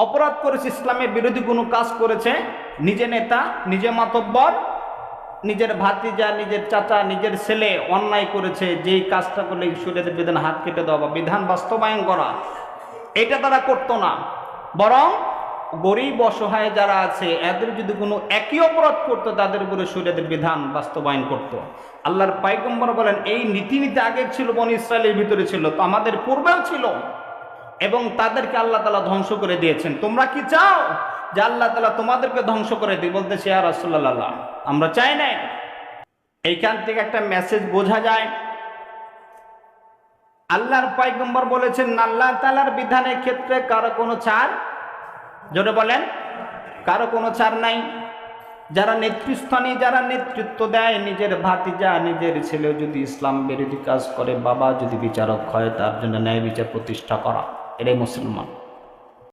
অপরাধ করেছে, ইসলামের বিরোধী কোনো কাজ করেছে, নিজে নেতা, নিজে মাতব্বর, নিজের ভাতিজা, নিজের চাচা, নিজের ছেলে অন্যায় করেছে, যেই কাজটা করলে শরীয়তের বিধান হাত কেটে দেওয়া বা বিধান বাস্তবায়ন করা, এটা তারা করতো না। বরং গরিব অসহায় যারা আছে এদের যদি কোনো একই অপরাধ করতো, তাদের উপরে শরীয়তের বিধান বাস্তবায়ন করত। আল্লাহর পয়গম্বর বলেন, এই নীতি আগের ছিল, বনী ইসরায়েলের ভিতরে ছিল, তো আমাদের পূর্বেও ছিল, এবং তাদেরকে আল্লাহ তাআলা ধ্বংস করে দিয়েছেন। তোমরা কি চাও যে আল্লাহ তাআলা তোমাদেরকে ধ্বংস করে দিই? বলতেছে, ইয়া রাসূলুল্লাহ, আমরা চাই না। এইখান থেকে একটা মেসেজ বোঝা যায়, আল্লাহর পয়গম্বর বলেছেন আল্লাহ তাআলার বিধানের ক্ষেত্রে কারো কোনো ছাড়, জোরে বলেন, কারো কোনো ছাড় নাই। যারা নেতৃস্থানীয়, যারা নেতৃত্ব দেয়, নিজের ভাতিজা, নিজের ছেলে যদি ইসলাম বিরোধী কাজ করে, বাবা যদি বিচারক হয়, তার জন্য ন্যায় বিচার প্রতিষ্ঠা করা, এটাই মুসলমান।